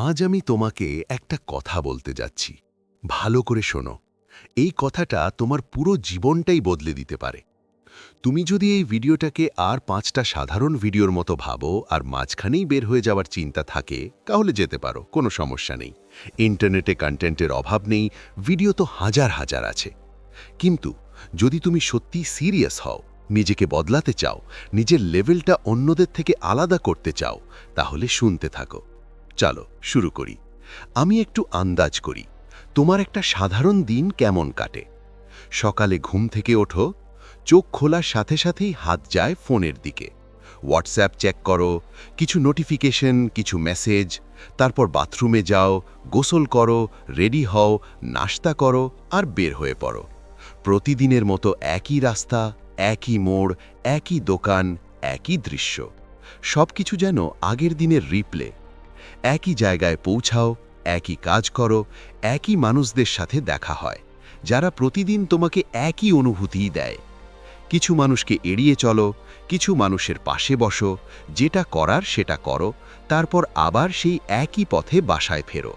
আজ আমি তোমাকে একটা কথা বলতে যাচ্ছি। ভালো করে শোনো। এই কথাটা তোমার পুরো জীবনটাই বদলে দিতে পারে। তুমি যদি এই ভিডিওটাকে আর ৫টা সাধারণ ভিডিওর মতো ভাবো আর মাঝখানেই বের হয়ে যাওয়ার চিন্তা থাকে, তাহলে যেতে পারো, কোনো সমস্যা নেই। ইন্টারনেটে কন্টেন্টের অভাব নেই, ভিডিও তো হাজার হাজার আছে। কিন্তু যদি তুমি সত্যি সিরিয়াস হও, নিজেকে বদলাতে চাও, নিজের লেভেলটা অন্যদের থেকে আলাদা করতে চাও, তাহলে শুনতে থাকো। চলো শুরু করি। আমি একটু আন্দাজ করি, তোমার একটা সাধারণ দিন কেমন কাটে। সকালে ঘুম থেকে ওঠো, চোখ খোলার সাথে সাথেই হাত যায় ফোনের দিকে। হোয়াটসঅ্যাপ চেক করো, কিছু নোটিফিকেশন, কিছু মেসেজ, তারপর বাথরুমে যাও, গোসল করো, রেডি হও, নাস্তা করো আর বের হয়ে পড়ো। প্রতিদিনের মতো একই রাস্তা, একই মোড়, একই দোকান, একই দৃশ্য। সব কিছু যেন আগের দিনের রিপ্লে। একই জায়গায় পৌঁছাও, একই কাজ করো, একই মানুষদের সাথে দেখা হয়, যারা প্রতিদিন তোমাকে একই অনুভূতিই দেয়। কিছু মানুষকে এড়িয়ে চলো, কিছু মানুষের পাশে বসো, যেটা করার সেটা করো, তারপর আবার সেই একই পথে বাসায় ফেরো।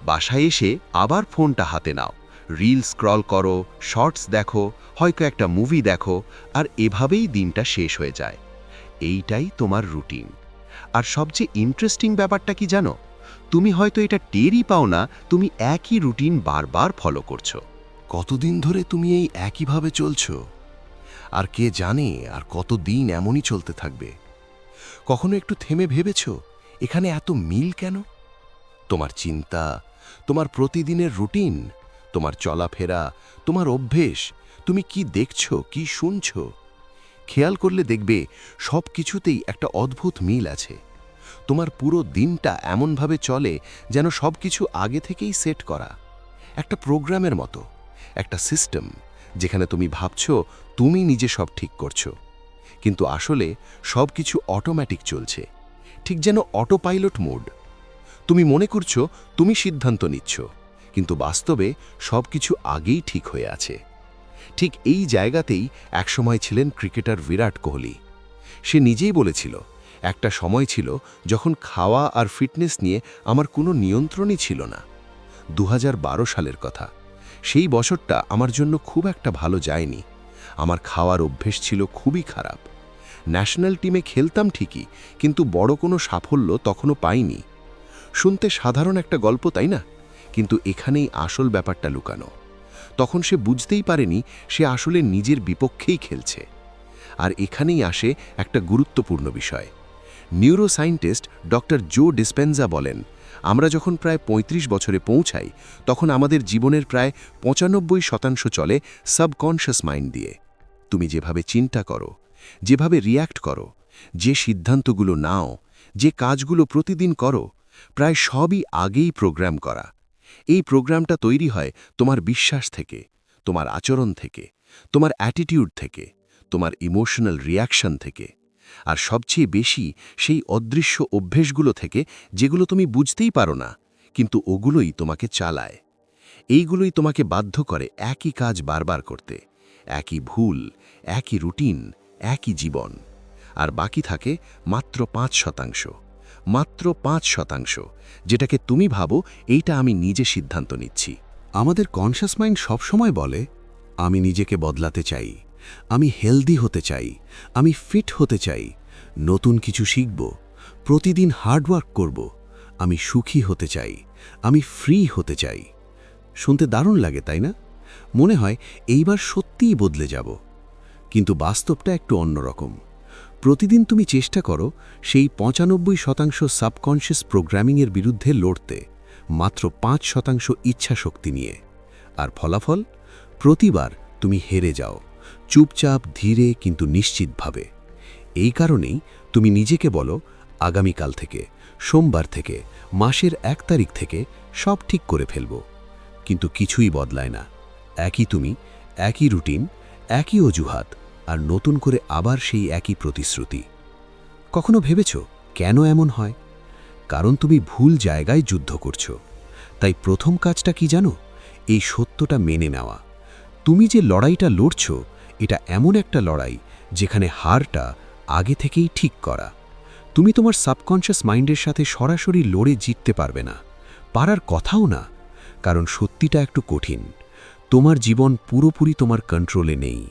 বাসায় এসে আবার ফোনটা হাতে নাও, রিল স্ক্রল করো, শর্টস দেখো, হয়তো একটা মুভি দেখো, আর এভাবেই দিনটা শেষ হয়ে যায়। এইটাই তোমার রুটিন। আর সবচেয়ে ইন্টারেস্টিং ব্যাপারটা কি জানো? তুমি হয়তো এটা টেরই পাও না, তুমি একই রুটিন বারবার ফলো করছো। কতদিন ধরে তুমি এই একইভাবে চলছো? আর কে জানে আর কতদিন এমনই চলতে থাকবে? কখনো একটু থেমে ভেবেছো এখানে এত মিল কেন? তোমার চিন্তা, তোমার প্রতিদিনের রুটিন, তোমার চলাফেরা, তোমার অভ্যেস, তুমি কি দেখছো, কি শুনছো, খেয়াল করলে দেখবে সব কিছুতেই একটা অদ্ভুত মিল আছে। তোমার পুরো দিনটা এমনভাবে চলে যেন সব কিছু আগে থেকেই সেট করা, একটা প্রোগ্রামের মতো, একটা সিস্টেম, যেখানে তুমি ভাবছো তুমি নিজে সব ঠিক করছো, কিন্তু আসলে সব কিছু অটোমেটিক চলছে, ঠিক যেন অটো পাইলট মোড। তুমি মনে করছো তুমি সিদ্ধান্ত নিচ্ছ, কিন্তু বাস্তবে সব কিছু আগেই ঠিক হয়ে আছে। ঠিক এই জায়গাতেই একসময় ছিলেন ক্রিকেটার বিরাট কোহলি। সে নিজেই বলেছিল, একটা সময় ছিল যখন খাওয়া আর ফিটনেস নিয়ে আমার কোনো নিয়ন্ত্রণই ছিল না। ২০১২ সালের কথা। সেই বছরটা আমার জন্য খুব একটা ভালো যায়নি। আমার খাওয়ার অভ্যেস ছিল খুবই খারাপ। ন্যাশনাল টিমে খেলতাম ঠিকই, কিন্তু বড় কোনো সাফল্য তখনও পাইনি। শুনতে সাধারণ একটা গল্প, তাই না? কিন্তু এখানেই আসল ব্যাপারটা লুকানো। তখন সে বুঝতেই পারেনি সে আসলে নিজের বিপক্ষেই খেলছে। আর এখানেই আসে একটা গুরুত্বপূর্ণ বিষয়। নিউরোসায়েন্টিস্ট ডক্টর জো ডিসপেনজা বলেন, আমরা যখন প্রায় ৩৫ বছরে পৌঁছাই, তখন আমাদের জীবনের প্রায় ৯৫% চলে সাবকনশিয়াস মাইন্ড দিয়ে। তুমি যেভাবে চিন্তা করো, যেভাবে রিয়্যাক্ট করো, যে সিদ্ধান্তগুলো নাও, যে কাজগুলো প্রতিদিন করো, প্রায় সবই আগেই প্রোগ্রাম করা। এই প্রোগ্রামটা তৈরি হয় তোমার বিশ্বাস থেকে, তোমার আচরণ থেকে, তোমার অ্যাটিটিউড থেকে, তোমার ইমোশনাল রিয়াকশন থেকে, আর সবচেয়ে বেশি সেই অদৃশ্য অভ্যেসগুলো থেকে, যেগুলো তুমি বুঝতেই পারো না, কিন্তু ওগুলোই তোমাকে চালায়। এইগুলোই তোমাকে বাধ্য করে একই কাজ বারবার করতে, একই ভুল, একই রুটিন, একই জীবন। আর বাকি থাকে মাত্র ৫%। মাত্র ৫%, যেটাকে তুমি ভাবো এইটা আমি নিজে সিদ্ধান্ত নিচ্ছি। আমাদের কনশাস মাইন্ড সবসময় বলে, আমি নিজেকে বদলাতে চাই, আমি হেলদি হতে চাই, আমি ফিট হতে চাই, নতুন কিছু শিখব, প্রতিদিন হার্ডওয়ার্ক করব, আমি সুখী হতে চাই, আমি ফ্রি হতে চাই। শুনতে দারুণ লাগে, তাই না? মনে হয় এইবার সত্যিই বদলে যাব। কিন্তু বাস্তবটা একটু অন্যরকম। প্রতিদিন তুমি চেষ্টা করো সেই ৯৫% সাবকনশিয়াস প্রোগ্রামিংয়ের বিরুদ্ধে লড়তে, মাত্র ৫% ইচ্ছাশক্তি নিয়ে। আর ফলাফল? প্রতিবার তুমি হেরে যাও, চুপচাপ, ধীরে কিন্তু নিশ্চিতভাবে। এই কারণেই তুমি নিজেকে বলো, আগামীকাল থেকে, সোমবার থেকে, মাসের ১ তারিখ থেকে সব ঠিক করে ফেলব। কিন্তু কিছুই বদলায় না। একই তুমি, একই রুটিন, একই অজুহাত, আর নতুন করে আবার সেই একই প্রতিশ্রুতি। কখনো ভেবেছ কেন এমন হয়? কারণ তুমি ভুল জায়গায় যুদ্ধ করছো। তাই প্রথম কাজটা কি জানো? এই সত্যটা মেনে নেওয়া। তুমি যে লড়াইটা লড়ছো, এটা এমন একটা লড়াই যেখানে হারটা আগে থেকেই ঠিক করা। তুমি তোমার সাবকনশিয়াস মাইন্ডের সাথে সরাসরি লড়ে জিততে পারবে না, পারার কথাও না, কারণ সত্যিটা একটু কঠিন। তোমার জীবন পুরোপুরি তোমার কন্ট্রোলে নেই।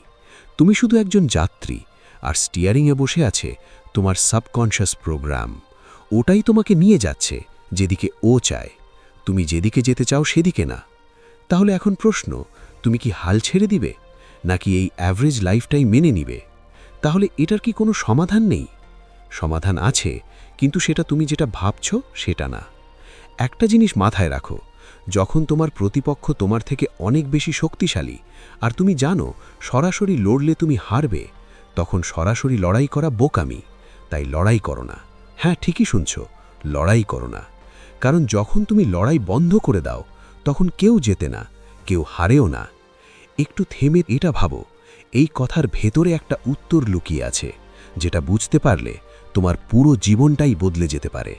তুমি শুধু একজন যাত্রী, আর স্টিয়ারিংয়ে বসে আছে তোমার সাবকনশিয়াস প্রোগ্রাম। ওটাই তোমাকে নিয়ে যাচ্ছে যেদিকে ও চায়, তুমি যেদিকে যেতে চাও সেদিকে না। তাহলে এখন প্রশ্ন, তুমি কি হাল ছেড়ে দিবে, নাকি এই অ্যাভারেজ লাইফটাই মেনে নিবে? তাহলে এটার কি কোনো সমাধান নেই? সমাধান আছে, কিন্তু সেটা তুমি যেটা ভাবছো সেটা না। একটা জিনিস মাথায় রাখো, যখন তোমার প্রতিপক্ষ তোমার থেকে অনেক বেশি শক্তিশালী আর তুমি জানো সরাসরি লড়লে তুমি হারবে, তখন সরাসরি লড়াই করা বোকামি। তাই লড়াই করো না। হ্যাঁ, ঠিকই শুনছ, লড়াই করো না। কারণ যখন তুমি লড়াই বন্ধ করে দাও, তখন কেউ জেতে না, কেউ হারেও না। একটু থেমে এটা ভাবো, এই কথার ভেতরে একটা উত্তর লুকিয়ে আছে, যেটা বুঝতে পারলে তোমার পুরো জীবনটাই বদলে যেতে পারে।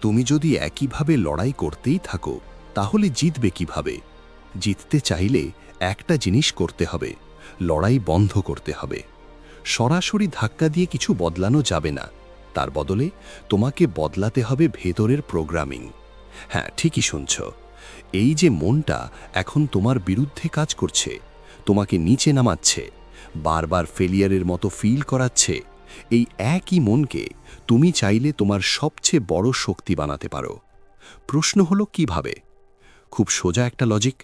তুমি যদি একইভাবে লড়াই করতেই থাকো, তাহলে জিতবে কিভাবে? জিততে চাইলে একটা জিনিস করতে হবে, লড়াই বন্ধ করতে হবে। সরাসরি ধাক্কা দিয়ে কিছু বদলানো যাবে না, তার বদলে তোমাকে বদলাতে হবে ভেতরের প্রোগ্রামিং। হ্যাঁ, ঠিকই শুনছ। এই যে মনটা এখন তোমার বিরুদ্ধে কাজ করছে, তোমাকে নিচে নামাচ্ছে, বারবার ফেলিয়ারের মতো ফিল করাচ্ছে, এই একই মনকে তুমি চাইলে তোমার সবচেয়ে বড় শক্তি বানাতে পারো। প্রশ্ন হলো কিভাবে? খুব সোজা একটা লজিক।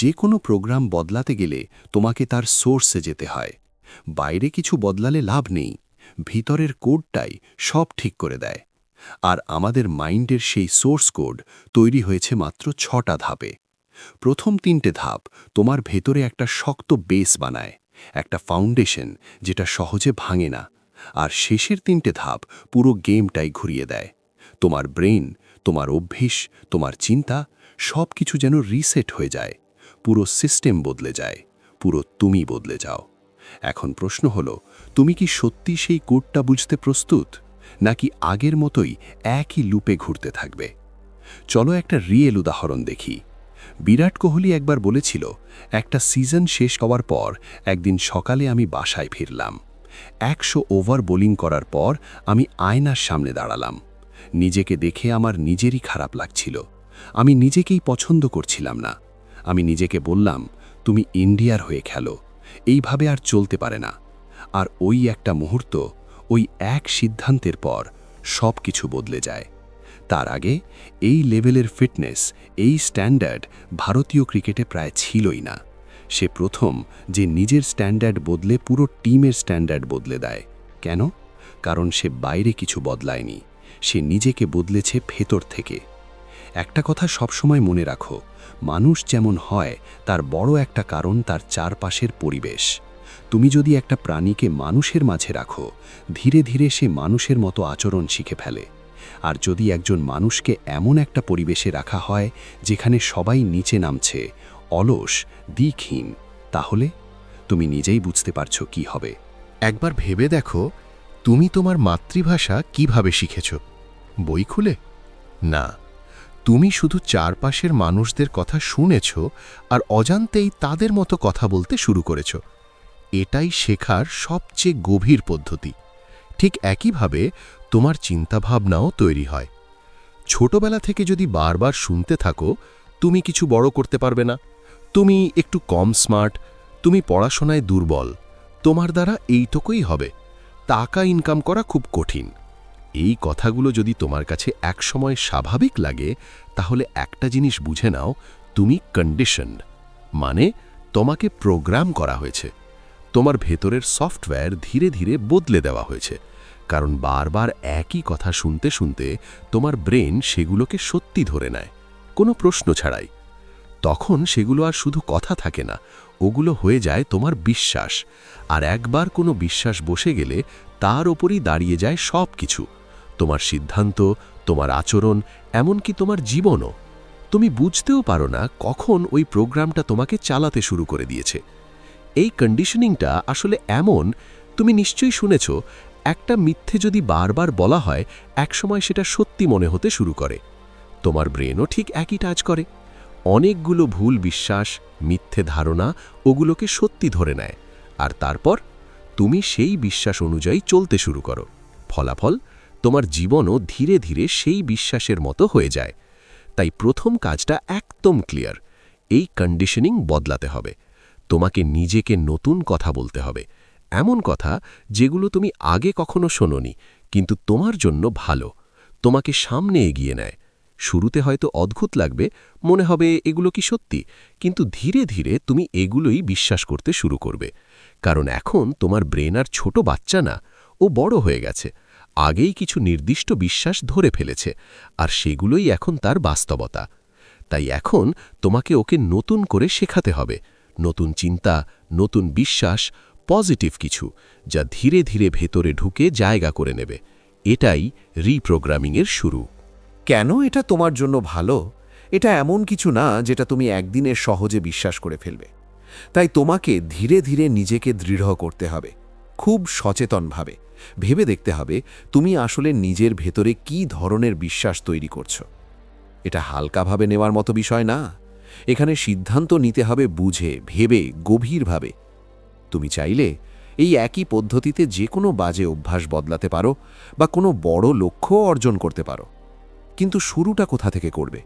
যে কোনো প্রোগ্রাম বদলাতে গেলে তোমাকে তার সোর্সে যেতে হয়। বাইরে কিছু বদলালে লাভ নেই, ভিতরের কোডটাই সব ঠিক করে দেয়। আর আমাদের মাইন্ডের সেই সোর্স কোড তৈরি হয়েছে মাত্র 6টা ধাপে। প্রথম 3টে ধাপ তোমার ভেতরে একটা শক্ত বেস বানায়, একটা ফাউন্ডেশন যেটা সহজে ভাঙে না। আর শেষের 3টে ধাপ পুরো গেমটাই ঘুরিয়ে দেয়। তোমার ব্রেন, তোমার অভ্যাস, তোমার চিন্তা সব কিছু যেন রিসেট হয়ে যায়, পুরো সিস্টেম বদলে যায়, পুরো তুমি বদলে যাও। এখন প্রশ্ন হলো, তুমি কি সত্যি সেই কোডটা বুঝতে প্রস্তুত, নাকি আগের মতোই একই লুপে ঘুরতে থাকবে? চলো একটা রিয়েল উদাহরণ দেখি। বিরাট কোহলি একবার বলেছিল, একটা সিজন শেষ হওয়ার পর একদিন সকালে আমি বাসায় ফিরলাম। 100 ওভার বোলিং করার পর আমি আয়নার সামনে দাঁড়ালাম। নিজেকে দেখে আমার নিজেরই খারাপ লাগছিল। আমি নিজেকেই পছন্দ করছিলাম না। আমি নিজেকে বললাম, তুমি ইন্ডিয়ার হয়ে খেলো, এইভাবে আর চলতে পারে না। আর ওই একটা মুহূর্ত, ওই এক সিদ্ধান্তের পর সব কিছু বদলে যায়। তার আগে এই লেভেলের ফিটনেস, এই স্ট্যান্ডার্ড ভারতীয় ক্রিকেটে প্রায় ছিলই না। সে প্রথম যে নিজের স্ট্যান্ডার্ড বদলে পুরো টিমের স্ট্যান্ডার্ড বদলে দেয়। কেন? কারণ সে বাইরে কিছু বদলায়নি, সে নিজেকে বদলেছে ভেতর থেকে। একটা কথা সবসময় মনে রাখো, মানুষ যেমন হয় তার বড় একটা কারণ তার চারপাশের পরিবেশ। তুমি যদি একটা প্রাণীকে মানুষের মাঝে রাখো, ধীরে ধীরে সে মানুষের মতো আচরণ শিখে ফেলে। আর যদি একজন মানুষকে এমন একটা পরিবেশে রাখা হয় যেখানে সবাই নিচে নামছে, অলস, দিকহীন, তাহলে তুমি নিজেই বুঝতে পারছো কি হবে। একবার ভেবে দেখো, তুমি তোমার মাতৃভাষা কিভাবে শিখেছ? বই খুলে? না, তুমি শুধু চারপাশের মানুষদের কথা শুনেছ আর অজান্তেই তাদের মতো কথা বলতে শুরু করেছ। এটাই শেখার সবচেয়ে গভীর পদ্ধতি। ঠিক একইভাবে তোমার চিন্তাভাবনাও তৈরি হয়। ছোটবেলা থেকে যদি বারবার শুনতে থাকো, তুমি কিছু বড় করতে পারবে না, তুমি একটু কম স্মার্ট, তুমি পড়াশোনায় দুর্বল, তোমার দ্বারা এইটুকুই হবে, টাকা ইনকাম করা খুব কঠিন, এই কথাগুলো যদি তোমার কাছে একসময় স্বাভাবিক লাগে, তাহলে একটা জিনিস বুঝে নাও, তুমি কন্ডিশনড, মানে তোমাকে প্রোগ্রাম করা হয়েছে। তোমার ভেতরের সফটওয়্যার ধীরে ধীরে বদলে দেওয়া হয়েছে, কারণ বারবার একই কথা শুনতে শুনতে তোমার ব্রেন সেগুলোকে সত্যি ধরে নেয়, কোনো প্রশ্ন ছাড়াই। তখন সেগুলো আর শুধু কথা থাকে না, ওগুলো হয়ে যায় তোমার বিশ্বাস। আর একবার কোনো বিশ্বাস বসে গেলে তার ওপরই দাঁড়িয়ে যায় সব কিছু, তোমার সিদ্ধান্ত, তোমার আচরণ, এমনকি তোমার জীবনও। তুমি বুঝতেও পারো না কখন ওই প্রোগ্রামটা তোমাকে চালাতে শুরু করে দিয়েছে। এই কন্ডিশনিংটা আসলে এমন, তুমি নিশ্চয়ই শুনেছ, একটা মিথ্যে যদি বারবার বলা হয়, একসময় সেটা সত্যি মনে হতে শুরু করে। তোমার ব্রেনও ঠিক একই কাজ করে। অনেকগুলো ভুল বিশ্বাস, মিথ্যে ধারণা ওগুলোকে সত্যি ধরে নেয়, আর তারপর তুমি সেই বিশ্বাস অনুযায়ী চলতে শুরু করো। ফলাফল, তোমার জীবনও ধীরে ধীরে সেই বিশ্বাসের মতো হয়ে যায়। তাই প্রথম কাজটা একদম ক্লিয়ার, এই কন্ডিশনিং বদলাতে হবে। তোমাকে নিজেকে নতুন কথা বলতে হবে, এমন কথা যেগুলো তুমি আগে কখনো শোনোনি, কিন্তু তোমার জন্য ভালো, তোমাকে সামনে এগিয়ে নেয়। শুরুতে হয়তো অদ্ভুত লাগবে, মনে হবে এগুলো কি সত্যি, কিন্তু ধীরে ধীরে তুমি এগুলোই বিশ্বাস করতে শুরু করবে। কারণ এখন তোমার ব্রেন আর ছোট বাচ্চা না, ও বড় হয়ে গেছে, আগেই কিছু নির্দিষ্ট বিশ্বাস ধরে ফেলেছে, আর সেগুলোই এখন তার বাস্তবতা। তাই এখন তোমাকে ওকে নতুন করে শেখাতে হবে, নতুন চিন্তা, নতুন বিশ্বাস, পজিটিভ কিছু, যা ধীরে ধীরে ভেতরে ঢুকে জায়গা করে নেবে। এটাই রিপ্রোগ্রামিংয়ের শুরু। কেন এটা তোমার জন্য ভালো? এটা এমন কিছু না যেটা তুমি একদিনে সহজে বিশ্বাস করে ফেলবে। তাই তোমাকে ধীরে ধীরে নিজেকে দৃঢ় করতে হবে, খুব সচেতনভাবে ভেবে দেখতে হবে তুমি আসলে নিজের ভেতরে কী ধরনের বিশ্বাস তৈরি করছো। এটা হালকাভাবে নেওয়ার মতো বিষয় না, এখানে সিদ্ধান্ত নিতে হবে বুঝে, ভেবে, গভীরভাবে। তুমি চাইলে এই একই পদ্ধতিতে যে কোনো বাজে অভ্যাস বদলাতে পারো বা কোনো বড় লক্ষ্য অর্জন করতে পারো। কিন্তু শুরুটা কোথা থেকে করবে?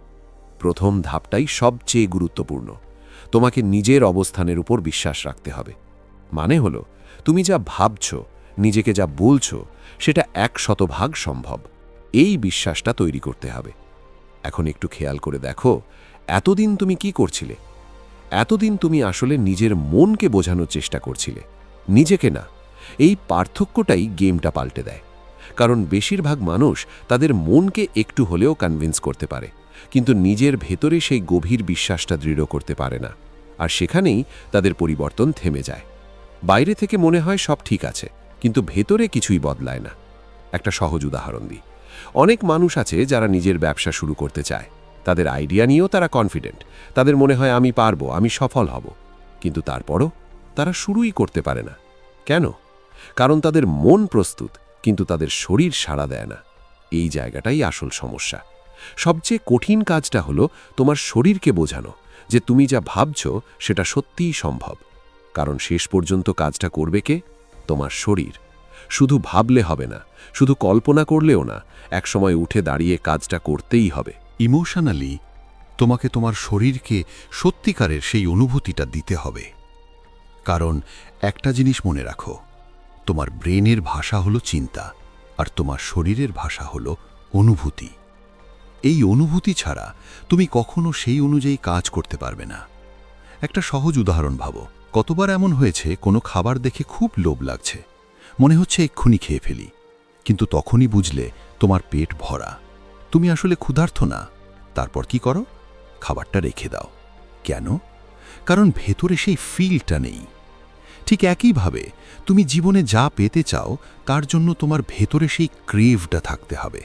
প্রথম ধাপটাই সবচেয়ে গুরুত্বপূর্ণ। তোমাকে নিজের অবস্থানের উপর বিশ্বাস রাখতে হবে। মানে হলো, তুমি যা ভাবছো, নিজেকে যা বলছো, সেটা 100% সম্ভব। এই বিশ্বাসটা তৈরি করতে হবে। এখন একটু খেয়াল করে দেখো, এতদিন তুমি কি করছিলে? এতদিন তুমি আসলে নিজের মনকে বোঝানোর চেষ্টা করছিলে, নিজেকে না। এই পার্থক্যটাই গেমটা পাল্টে দেয়। কারণ বেশিরভাগ মানুষ তাদের মনকে একটু হলেও কনভিন্স করতে পারে, কিন্তু নিজের ভেতরে সেই গভীর বিশ্বাসটা দৃঢ় করতে পারে না। আর সেখানেই তাদের পরিবর্তন থেমে যায়। বাইরে থেকে মনে হয় সব ঠিক আছে, কিন্তু ভেতরে কিছুই বদলায় না। একটা সহজ উদাহরণ দিই। অনেক মানুষ আছে যারা নিজের ব্যবসা শুরু করতে চায়। তাদের আইডিয়া নিয়েও তারা কনফিডেন্ট, তাদের মনে হয় আমি পারবো, আমি সফল হব। কিন্তু তারপরও তারা শুরুই করতে পারে না। কেন? কারণ তাদের মন প্রস্তুত, কিন্তু তাদের শরীর সাড়া দেয় না। এই জায়গাটাই আসল সমস্যা। সবচেয়ে কঠিন কাজটা হলো তোমার শরীরকে বোঝানো যে তুমি যা ভাবছো সেটা সত্যিই সম্ভব। কারণ শেষ পর্যন্ত কাজটা করবে কে? তোমার শরীর। শুধু ভাবলে হবে না, শুধু কল্পনা করলেও না, একসময় উঠে দাঁড়িয়ে কাজটা করতেই হবে। ইমোশনালি তোমাকে তোমার শরীরকে সত্যিকারের সেই অনুভূতিটা দিতে হবে। কারণ একটা জিনিস মনে রাখো, তোমার ব্রেনের ভাষা হলো চিন্তা, আর তোমার শরীরের ভাষা হলো অনুভূতি। এই অনুভূতি ছাড়া তুমি কখনো সেই অনুযায়ী কাজ করতে পারবে না। একটা সহজ উদাহরণ ভাবো, কতবার এমন হয়েছে কোনো খাবার দেখে খুব লোভ লাগছে, মনে হচ্ছে এক্ষুনি খেয়ে ফেলি, কিন্তু তখনই বুঝলে তোমার পেট ভরা, তুমি আসলে ক্ষুধার্ত না। তারপর কি করো? খাবারটা রেখে দাও। কেন? কারণ ভেতরে সেই ফিলটা নেই। ঠিক একইভাবে তুমি জীবনে যা পেতে চাও তার জন্য তোমার ভেতরে সেই ক্রেভটা থাকতে হবে।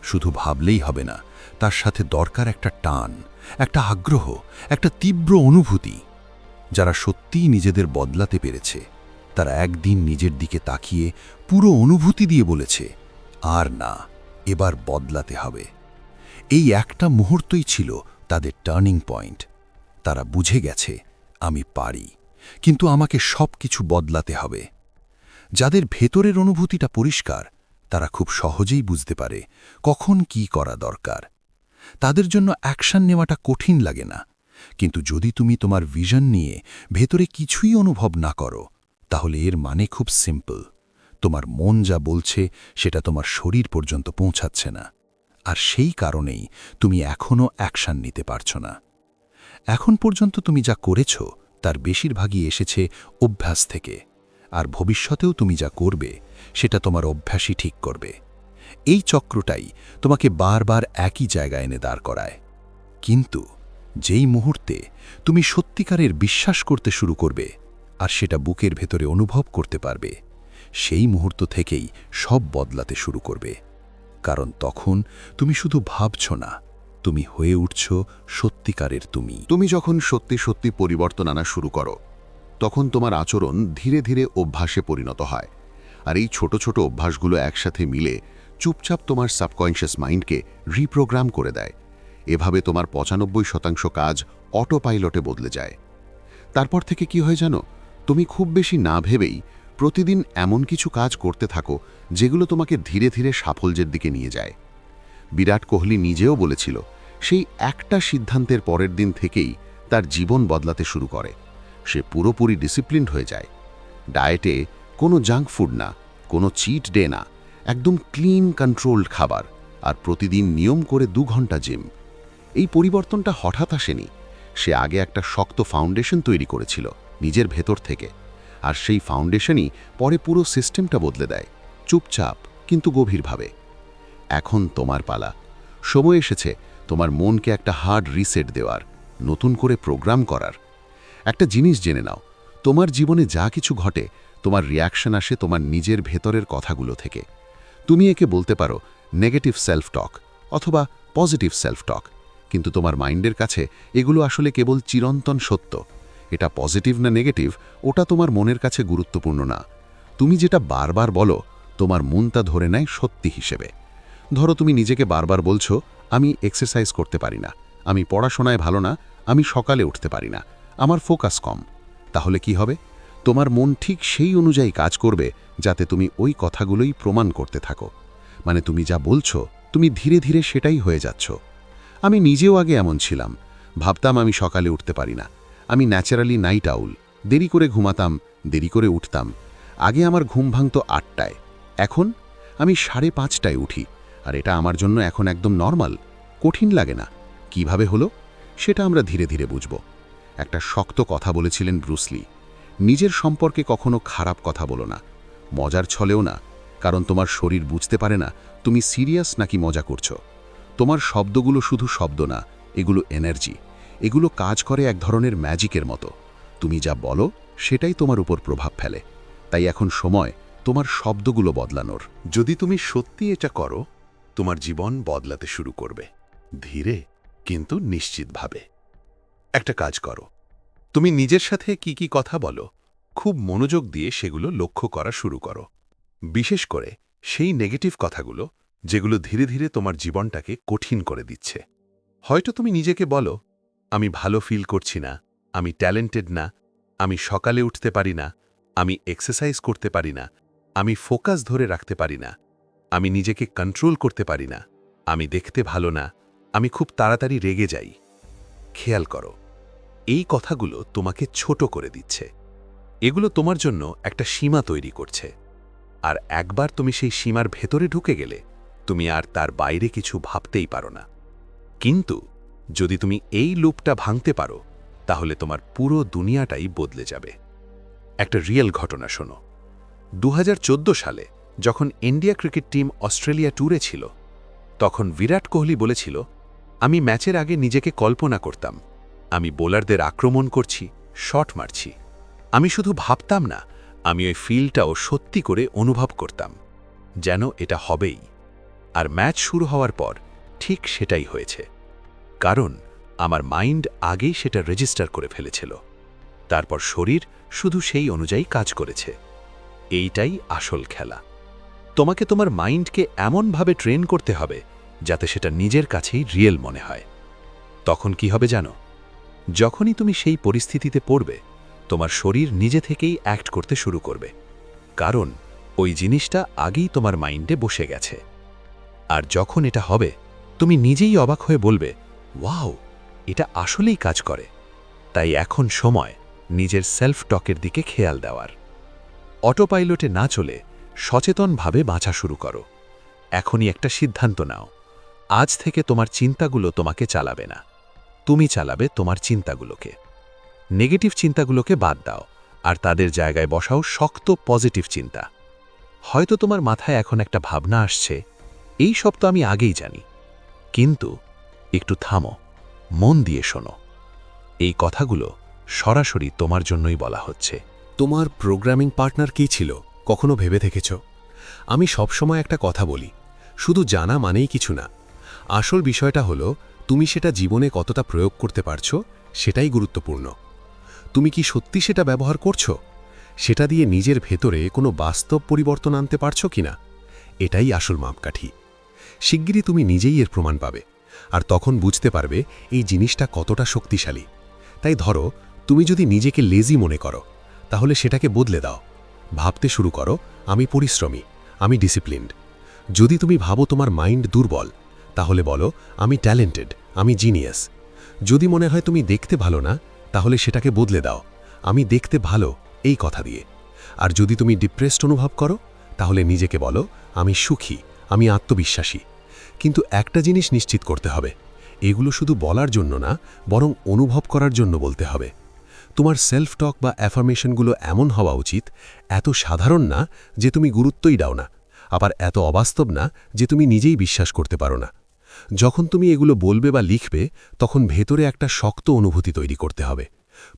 শুধু ভাবলেই হবে না, তার সাথে দরকার একটা টান, একটা আগ্রহ, একটা তীব্র অনুভূতি। যারা সত্যিই নিজেদের বদলাতে পেরেছে তারা একদিন নিজের দিকে তাকিয়ে পুরো অনুভূতি দিয়ে বলেছে, আর না, এবার বদলাতে হবে। এই একটা মুহূর্তই ছিল তাদের টার্নিং পয়েন্ট। তারা বুঝে গেছে, আমি পারি, কিন্তু আমাকে সব কিছু বদলাতে হবে। যাদের ভেতরের অনুভূতিটা পরিষ্কার, তারা খুব সহজেই বুঝতে পারে কখন কি করা দরকার। তাদের জন্য অ্যাকশন নেওয়াটা কঠিন লাগে না। কিন্তু যদি তুমি তোমার ভিশন নিয়ে ভেতরে কিছুই অনুভব না করো, তাহলে এর মানে খুব সিম্পল। তোমার মন যা বলছে সেটা তোমার শরীর পর্যন্ত পৌঁছাচ্ছে না। আর সেই কারণেই তুমি এখনও অ্যাকশন নিতে পারছো না। এখন পর্যন্ত তুমি যা করেছ তার বেশিরভাগই এসেছে অভ্যাস থেকে, আর ভবিষ্যতেও তুমি যা করবে সেটা তোমার অভ্যাসই ঠিক করবে। এই চক্রটাই তোমাকে বারবার একই জায়গায় এনে দাঁড় করায়। কিন্তু যেই মুহূর্তে তুমি সত্যিকারের বিশ্বাস করতে শুরু করবে আর সেটা বুকের ভেতরে অনুভব করতে পারবে, সেই মুহূর্ত থেকেই সব বদলাতে শুরু করবে। কারণ তখন তুমি শুধু ভাবছ না, তুমি হয়ে উঠছ সত্যিকারের তুমি। তুমি যখন সত্যি সত্যি পরিবর্তন আনা শুরু করো, তখন তোমার আচরণ ধীরে ধীরে অভ্যাসে পরিণত হয়। আর এই ছোট ছোট অভ্যাসগুলো একসাথে মিলে চুপচাপ তোমার সাবকনশিয়াস মাইন্ডকে রিপ্রোগ্রাম করে দেয়। এভাবে তোমার 95% কাজ অটো পাইলটে বদলে যায়। তারপর থেকে কি হয় জানো? তুমি খুব বেশি না ভেবেই প্রতিদিন এমন কিছু কাজ করতে থাকো যেগুলো তোমাকে ধীরে ধীরে সাফল্যের দিকে নিয়ে যায়। বিরাট কোহলি নিজেও বলেছিল, সেই একটা সিদ্ধান্তের পরের দিন থেকেই তার জীবন বদলাতে শুরু করে। সে পুরোপুরি ডিসিপ্লিনড হয়ে যায়। ডায়েটে কোনো জাঙ্ক ফুড না, কোনো চিট ডে না, একদম ক্লিন কন্ট্রোলড খাবার, আর প্রতিদিন নিয়ম করে 2 ঘন্টা জিম। এই পরিবর্তনটা হঠাৎ আসেনি। সে আগে একটা শক্ত ফাউন্ডেশন তৈরি করেছিল নিজের ভেতর থেকে, আর সেই ফাউন্ডেশনই পরে পুরো সিস্টেমটা বদলে দেয়, চুপচাপ কিন্তু গভীরভাবে। এখন তোমার পালা। সময় এসেছে তোমার মনকে একটা হার্ড রিসেট দেওয়ার, নতুন করে প্রোগ্রাম করার। একটা জিনিস জেনে নাও, তোমার জীবনে যা কিছু ঘটে, তোমার রিয়াকশন আসে তোমার নিজের ভেতরের কথাগুলো থেকে। তুমি একে বলতে পারো নেগেটিভ সেলফ টক অথবা পজিটিভ সেলফ টক, কিন্তু তোমার মাইন্ডের কাছে এগুলো আসলে কেবল চিরন্তন সত্য। এটা পজিটিভ না নেগেটিভ, ওটা তোমার মনের কাছে গুরুত্বপূর্ণ না। তুমি যেটা বারবার বলো, তোমার মন তা ধরে নেয় সত্যি হিসেবে। ধরো তুমি নিজেকে বারবার বলছো, আমি এক্সারসাইজ করতে পারি না, আমি পড়াশোনায় ভালো না, আমি সকালে উঠতে পারি না, আমার ফোকাস কম। তাহলে কি হবে? তোমার মন ঠিক সেই অনুযায়ী কাজ করবে, যাতে তুমি ওই কথাগুলোই প্রমাণ করতে থাকো। মানে তুমি যা বলছো, তুমি ধীরে ধীরে সেটাই হয়ে যাচ্ছ। আমি নিজেও আগে এমন ছিলাম। ভাবতাম আমি সকালে উঠতে পারি না, আমি ন্যাচারালি নাইট আউল, দেরি করে ঘুমাতাম, দেরি করে উঠতাম। আগে আমার ঘুম ভাঙত 8টায়, এখন আমি 5:30টায় উঠি, আর এটা আমার জন্য এখন একদম নর্মাল, কঠিন লাগে না। কিভাবে হলো সেটা আমরা ধীরে ধীরে বুঝব। একটা শক্ত কথা বলেছিলেন ব্রুসলি, নিজের সম্পর্কে কখনো খারাপ কথা বলো না, মজার ছলেও না, কারণ তোমার শরীর বুঝতে পারে না তুমি সিরিয়াস নাকি মজা করছো। তোমার শব্দগুলো শুধু শব্দ না, এগুলো এনার্জি, এগুলো কাজ করে এক ধরনের ম্যাজিকের মতো। তুমি যা বলো সেটাই তোমার উপর প্রভাব ফেলে। তাই এখন সময় তোমার শব্দগুলো বদলানোর। যদি তুমি সত্যি এটা করো, তোমার জীবন বদলাতে শুরু করবে, ধীরে কিন্তু নিশ্চিতভাবে। একটা কাজ করো, তুমি নিজের সাথে কি কি কথা বলো, খুব মনোযোগ দিয়ে সেগুলো লক্ষ্য করা শুরু করো। বিশেষ করে সেই নেগেটিভ কথাগুলো, যেগুলো ধীরে ধীরে তোমার জীবনটাকে কঠিন করে দিচ্ছে। হয়তো তুমি নিজেকে বলো, আমি ভালো ফিল করছি না, আমি ট্যালেন্টেড না, আমি সকালে উঠতে পারি না, আমি এক্সারসাইজ করতে পারি না, আমি ফোকাস ধরে রাখতে পারি না, আমি নিজেকে কন্ট্রোল করতে পারি না, আমি দেখতে ভালো না, আমি খুব তাড়াতাড়ি রেগে যাই। খেয়াল করো, এই কথাগুলো তোমাকে ছোট করে দিচ্ছে। এগুলো তোমার জন্য একটা সীমা তৈরি করছে। আর একবার তুমি সেই সীমার ভেতরে ঢুকে গেলে, তুমি আর তার বাইরে কিছু ভাবতেই পারো না। কিন্তু যদি তুমি এই লুপটা ভাঙতে পারো, তাহলে তোমার পুরো দুনিয়াটাই বদলে যাবে। একটা রিয়েল ঘটনা শোনো। 2014 সালে যখন ইন্ডিয়া ক্রিকেট টিম অস্ট্রেলিয়া ট্যুরে ছিল, তখন বিরাট কোহলি বলেছিল, আমি ম্যাচের আগে নিজেকে কল্পনা করতাম, আমি বোলারদের আক্রমণ করছি, শট মারছি। আমি শুধু ভাবতাম না, আমি ওই ফিলটাও সত্যি করে অনুভব করতাম, যেন এটা হবেই। আর ম্যাচ শুরু হওয়ার পর ঠিক সেটাই হয়েছে, কারণ আমার মাইন্ড আগেই সেটা রেজিস্টার করে ফেলেছিল। তারপর শরীর শুধু সেই অনুযায়ী কাজ করেছে। এইটাই আসল খেলা। তোমাকে তোমার মাইন্ডকে এমনভাবে ট্রেন করতে হবে, যাতে সেটা নিজের কাছেই রিয়েল মনে হয়। তখন কি হবে জানো? যখনই তুমি সেই পরিস্থিতিতে পড়বে, তোমার শরীর নিজে থেকেই অ্যাক্ট করতে শুরু করবে, কারণ ওই জিনিসটা আগেই তোমার মাইন্ডে বসে গেছে। আর যখন এটা হবে, তুমি নিজেই অবাক হয়ে বলবে, ওয়াও, এটা আসলেই কাজ করে। তাই এখন সময় নিজের সেলফ টকের দিকে খেয়াল দেওয়ার। অটোপাইলটে না চলে সচেতনভাবে বাঁচা শুরু করো। এখনই একটা সিদ্ধান্ত নাও, আজ থেকে তোমার চিন্তাগুলো তোমাকে চালাবে না, তুমি চালাবে তোমার চিন্তাগুলোকে। নেগেটিভ চিন্তাগুলোকে বাদ দাও, আর তাদের জায়গায় বসাও শক্ত পজিটিভ চিন্তা। হয়তো তোমার মাথায় এখন একটা ভাবনা আসছে, এই সব তো আমি আগেই জানি, কিন্তু একটু থামো, মন দিয়ে শোনো। এই কথাগুলো সরাসরি তোমার জন্যই বলা হচ্ছে। তোমার প্রোগ্রামিং পার্টনার কী ছিল, কখনো ভেবে দেখেছ? আমি সবসময় একটা কথা বলি, শুধু জানা মানেই কিছু না। আসল বিষয়টা হলো, তুমি সেটা জীবনে কতটা প্রয়োগ করতে পারছো, সেটাই গুরুত্বপূর্ণ। তুমি কি সত্যি সেটা ব্যবহার করছো? সেটা দিয়ে নিজের ভেতরে কোনো বাস্তব পরিবর্তন আনতে পারছো কিনা? এটাই আসল মাপকাঠি। শিগগিরই তুমি নিজেই এর প্রমাণ পাবে, আর তখন বুঝতে পারবে এই জিনিসটা কতটা শক্তিশালী। তাই ধরো, তুমি যদি নিজেকে লেজি মনে করো, তাহলে সেটাকে বদলে দাও। ভাবতে শুরু করো, আমি পরিশ্রমী, আমি ডিসিপ্লিনড। যদি তুমি ভাবো তোমার মাইন্ড দুর্বল, তাহলে বলো, আমি ট্যালেন্টেড, আমি জিনিয়াস। যদি মনে হয় তুমি দেখতে ভালো না, তাহলে সেটাকে বদলে দাও, আমি দেখতে ভালো, এই কথা দিয়ে। আর যদি তুমি ডিপ্রেসড অনুভব করো, তাহলে নিজেকে বলো, আমি সুখী, আমি আত্মবিশ্বাসী। কিন্তু একটা জিনিস নিশ্চিত করতে হবে, এগুলো শুধু বলার জন্য না, বরং অনুভব করার জন্য বলতে হবে। তোমার সেলফ টক বা অ্যাফার্মেশনগুলো এমন হওয়া উচিত, এত সাধারণ না যে তুমি গুরুত্বই দাও না, আবার এত অবাস্তব না যে তুমি নিজেই বিশ্বাস করতে পারো না। যখন তুমি এগুলো বলবে বা লিখবে, তখন ভেতরে একটা শক্ত অনুভূতি তৈরি করতে হবে।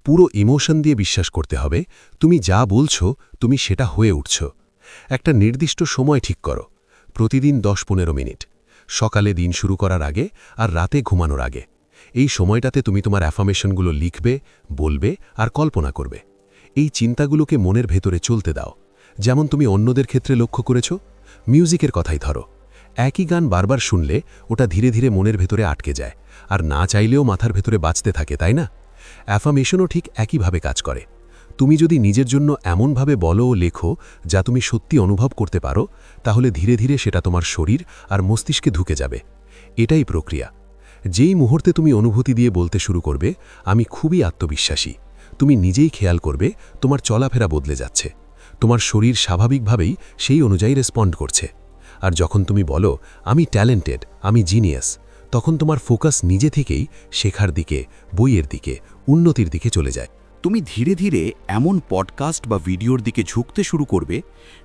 পুরো ইমোশন দিয়ে বিশ্বাস করতে হবে, তুমি যা বলছো তুমি সেটা হয়ে উঠছ। একটা নির্দিষ্ট সময় ঠিক করো, প্রতিদিন 10-15 মিনিট, সকালে দিন শুরু করার আগে আর রাতে ঘুমানোর আগে। এই সময়টাতে তুমি তোমার অ্যাফার্মেশনগুলো লিখবে, বলবে আর কল্পনা করবে। এই চিন্তাগুলোকে মনের ভেতরে চলতে দাও, যেমন তুমি অন্যদের ক্ষেত্রে লক্ষ্য করেছ। মিউজিকের কথাই ধরো, একই গান বারবার শুনলে ওটা ধীরে ধীরে মনের ভেতরে আটকে যায়, আর না চাইলেও মাথার ভেতরে বাজতে থাকে, তাই না? অ্যাফার্মেশনও ঠিক একইভাবে কাজ করে। তুমি যদি নিজের জন্য এমনভাবে বলো ও লেখো যা তুমি সত্যি অনুভব করতে পারো, তাহলে ধীরে ধীরে সেটা তোমার শরীর আর মস্তিষ্কে ঢুকে যাবে। এটাই প্রক্রিয়া। যেই মুহূর্তে তুমি অনুভূতি দিয়ে বলতে শুরু করবে, আমি খুবই আত্মবিশ্বাসী, তুমি নিজেই খেয়াল করবে তোমার চলাফেরা বদলে যাচ্ছে। তোমার শরীর স্বাভাবিকভাবেই সেই অনুযায়ী রেসপন্ড করছে। আর যখন তুমি বলো, আমি ট্যালেন্টেড, আমি জিনিয়াস, তখন তোমার ফোকাস নিজে থেকেই শেখার দিকে, বইয়ের দিকে, উন্নতির দিকে চলে যায়। তুমি ধীরে ধীরে এমন পডকাস্ট বা ভিডিওর দিকে ঝুঁকতে শুরু করবে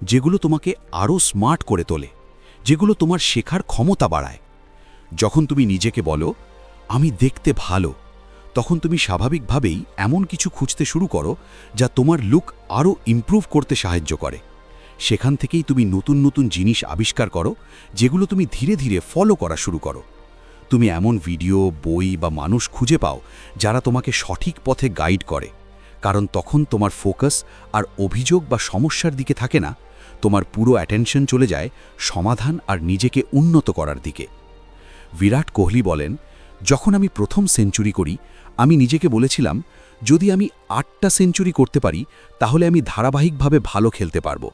যেগুলো তোমাকে আরও স্মার্ট করে তোলে, যেগুলো তোমার শেখার ক্ষমতা বাড়ায়। যখন তুমি নিজেকে বলো, আমি দেখতে ভালো, তখন তুমি স্বাভাবিকভাবেই এমন কিছু খুঁজতে শুরু করো যা তোমার লুক আরও ইমপ্রুভ করতে সাহায্য করে। সেখান থেকেই তুমি নতুন নতুন জিনিস আবিষ্কার করো, যেগুলো তুমি ধীরে ধীরে ফলো করা শুরু করো। তুমি এমন ভিডিও, বই বা মানুষ খুঁজে পাও যারা তোমাকে সঠিক পথে গাইড করে, কারণ তখন তোমার ফোকাস আর অভিযোগ বা সমস্যার দিকে থাকে না, তোমার পুরো অ্যাটেনশন চলে যায় সমাধান আর নিজেকে উন্নত করার দিকে। বিরাট কোহলি বলেন, যখন আমি প্রথম সেঞ্চুরি করি, আমি নিজেকে বলেছিলাম, যদি আমি 8টা সেঞ্চুরি করতে পারি তাহলে আমি ধারাবাহিকভাবে ভালো খেলতে পারবো।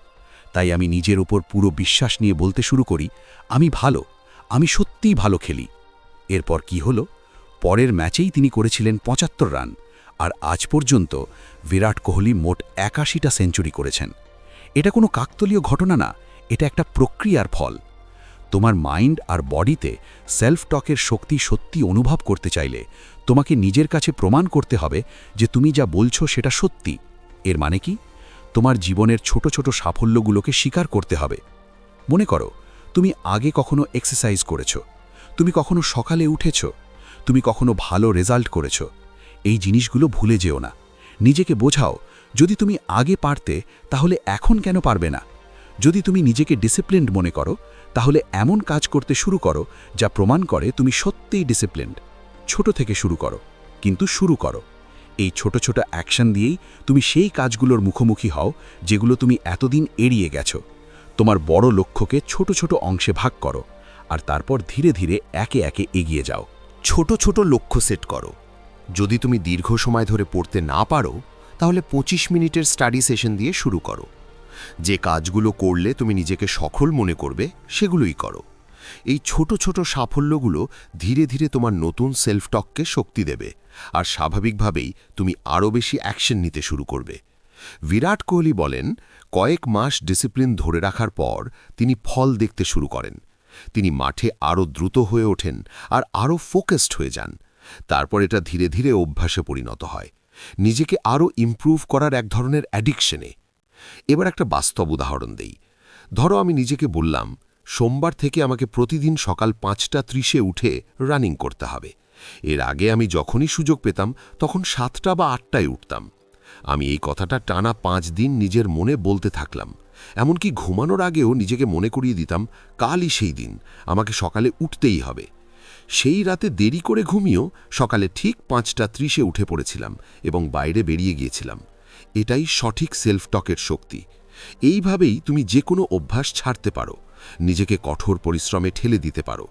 তাই আমি নিজের উপর পুরো বিশ্বাস নিয়ে বলতে শুরু করি, আমি ভালো, আমি সত্যিই ভালো খেলি। এরপর কি হলো? পরের ম্যাচেই তিনি করেছিলেন 75 রান, আর আজ পর্যন্ত বিরাট কোহলি মোট 81টা সেঞ্চুরি করেছেন। এটা কোনো কাকতালীয় ঘটনা না, এটা একটা প্রক্রিয়ার ফল। তোমার মাইন্ড আর বডিতে সেলফ টকের শক্তি সত্যি অনুভব করতে চাইলে তোমাকে নিজের কাছে প্রমাণ করতে হবে যে তুমি যা বলছো সেটা সত্যি। এর মানে কি? তোমার জীবনের ছোট ছোট সাফল্যগুলোকে স্বীকার করতে হবে। মনে করো, তুমি আগে কখনো এক্সারসাইজ করেছো, তুমি কখনো সকালে উঠেছো, তুমি কখনো ভালো রেজাল্ট করেছো। এই জিনিসগুলো ভুলে যেও না। নিজেকে বোঝাও, যদি তুমি আগে পারতে তাহলে এখন কেন পারবে না? যদি তুমি নিজেকে ডিসিপ্লিনড মনে করো, তাহলে এমন কাজ করতে শুরু করো যা প্রমাণ করে তুমি সত্যিই ডিসিপ্লিনড। ছোট থেকে শুরু করো, কিন্তু শুরু করো। এই ছোট ছোট অ্যাকশন দিয়েই তুমি সেই কাজগুলোর মুখোমুখি হও যেগুলো তুমি এতদিন এড়িয়ে গেছো। তোমার বড় লক্ষ্যকে ছোট ছোট অংশে ভাগ করো, আর তারপর ধীরে ধীরে একে একে এগিয়ে যাও। ছোট ছোট লক্ষ্য সেট করো। যদি তুমি দীর্ঘ সময় ধরে পড়তে না পারো, তাহলে 25 মিনিটের স্টাডি সেশন দিয়ে শুরু করো। যে কাজগুলো করলে তুমি নিজেকে সফল মনে করবে, সেগুলোই করো। এই ছোট ছোট সাফল্যগুলো ধীরে ধীরে তোমার নতুন সেলফ টককে শক্তি দেবে, আর স্বাভাবিকভাবেই তুমি আরও বেশি অ্যাকশন নিতে শুরু করবে। বিরাট কোহলি বলেন, কয়েক মাস ডিসিপ্লিন ধরে রাখার পর তিনি ফল দেখতে শুরু করেন। তিনি মাঠে আরও দ্রুত হয়ে ওঠেন আর আরও ফোকাসড হয়ে যান। তারপর এটা ধীরে ধীরে অভ্যাসে পরিণত হয়, নিজেকে আরও ইমপ্রুভ করার এক ধরনের অ্যাডিকশনে। এবার একটা বাস্তব উদাহরণ দেই। ধরো আমি নিজেকে বললাম, সোমবার থেকে আমাকে প্রতিদিন সকাল 5:30 উঠে রানিং করতে হবে। এর আগে আমি যখনই সুযোগ পেতাম তখন 7টা বা 8টায় উঠতাম। আমি এই কথাটা টানা 5 দিন নিজের মনে বলতে থাকলাম। এমনকি ঘুমানোর আগেও নিজেকে মনে করিয়ে দিতাম, কালই সেই দিন, আমাকে সকালে উঠতেই হবে। সেই রাতে দেরি করে ঘুমিয়েও সকালে ঠিক 5:30 উঠে পড়েছিলাম এবং বাইরে বেরিয়ে গিয়েছিলাম। এটাই সঠিক সেলফ টকের শক্তি। এইভাবেই তুমি যে কোনো অভ্যাস ছাড়তে পারো, নিজেকে কঠোর পরিশ্রমে ঠেলে দিতে পারো,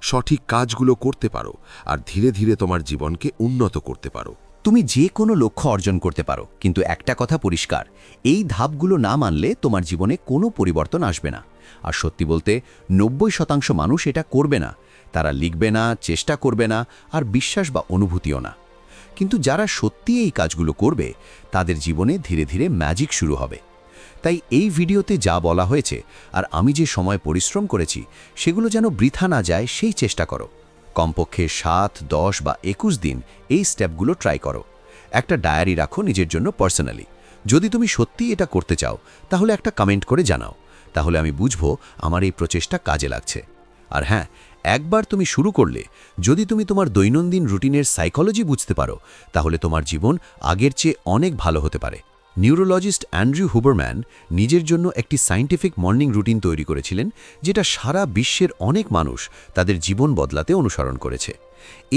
সঠিক কাজগুলো করতে পারো, আর ধীরে ধীরে তোমার জীবনকে উন্নত করতে পারো। তুমি যে কোনো লক্ষ্য অর্জন করতে পারো, কিন্তু একটা কথা পরিষ্কার, এই ধাপগুলো না মানলে তোমার জীবনে কোনো পরিবর্তন আসবে না। আর সত্যি বলতে 90% মানুষ এটা করবে না। তারা লিখবে না, চেষ্টা করবে না, আর বিশ্বাস বা অনুভূতিও না। কিন্তু যারা সত্যি এই কাজগুলো করবে, তাদের জীবনে ধীরে ধীরে ম্যাজিক শুরু হবে। তাই এই ভিডিওতে যা বলা হয়েছে আর আমি যে সময় পরিশ্রম করেছি, সেগুলো যেন বৃথা না যায় সেই চেষ্টা করো। কমপক্ষে 7, 10 বা 21 দিন এই স্টেপগুলো ট্রাই করো। একটা ডায়েরি রাখো নিজের জন্য পার্সোনালি। যদি তুমি সত্যি এটা করতে চাও, তাহলে একটা কমেন্ট করে জানাও। তাহলে আমি বুঝবো আমার এই প্রচেষ্টা কাজে লাগছে। আর হ্যাঁ, একবার তুমি শুরু করলে, যদি তুমি তোমার দৈনন্দিন রুটিনের সাইকোলজি বুঝতে পারো, তাহলে তোমার জীবন আগের চেয়ে অনেক ভালো হতে পারে। নিউরোলজিস্ট অ্যান্ড্রু হুবারম্যান নিজের জন্য একটি সায়েন্টিফিক মর্নিং রুটিন তৈরি করেছিলেন, যেটা সারা বিশ্বের অনেক মানুষ তাদের জীবন বদলাতে অনুসরণ করেছে।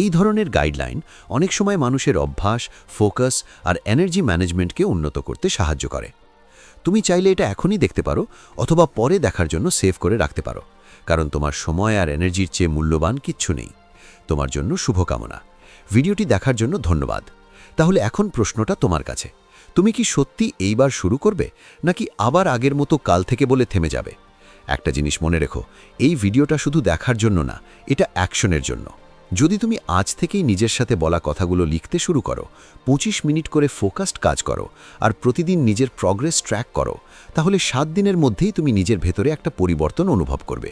এই ধরনের গাইডলাইন অনেক সময় মানুষের অভ্যাস, ফোকাস আর এনার্জি ম্যানেজমেন্টকে উন্নত করতে সাহায্য করে। তুমি চাইলে এটা এখনই দেখতে পারো, অথবা পরে দেখার জন্য সেভ করে রাখতে পারো, কারণ তোমার সময় আর এনার্জির চেয়ে মূল্যবান কিচ্ছু নেই। তোমার জন্য শুভকামনা। ভিডিওটি দেখার জন্য ধন্যবাদ। তাহলে এখন প্রশ্নটা তোমার কাছে, তুমি কি সত্যি এইবার শুরু করবে, নাকি আবার আগের মতো কাল থেকে বলে থেমে যাবে? একটা জিনিস মনে রেখো, এই ভিডিওটা শুধু দেখার জন্য না, এটা অ্যাকশনের জন্য। যদি তুমি আজ থেকেই নিজের সাথে বলা কথাগুলো লিখতে শুরু করো, 25 মিনিট করে ফোকাসড কাজ করো, আর প্রতিদিন নিজের প্রগ্রেস ট্র্যাক করো, তাহলে 7 দিনের মধ্যেই তুমি নিজের ভেতরে একটা পরিবর্তন অনুভব করবে।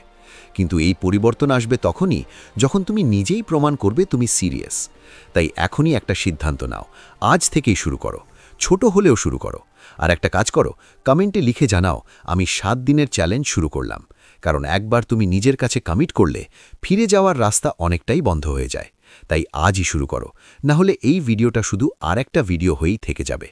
কিন্তু এই পরিবর্তন আসবে তখনই যখন তুমি নিজেই প্রমাণ করবে তুমি সিরিয়াস। তাই এখনই একটা সিদ্ধান্ত নাও, আজ থেকেই শুরু করো। ছোট হলেও শুরু করো। আর একটা কাজ করো, কমেন্টে লিখে জানাও, আমি 7 দিনের চ্যালেঞ্জ শুরু করলাম। কারণ একবার তুমি নিজের কাছে কমিট করলে, ফিরে যাওয়ার রাস্তা অনেকটাই বন্ধ হয়ে যায়। তাই আজই শুরু করো, না হলে এই ভিডিওটা শুধু আরেকটা ভিডিও হয়েই থেকে যাবে।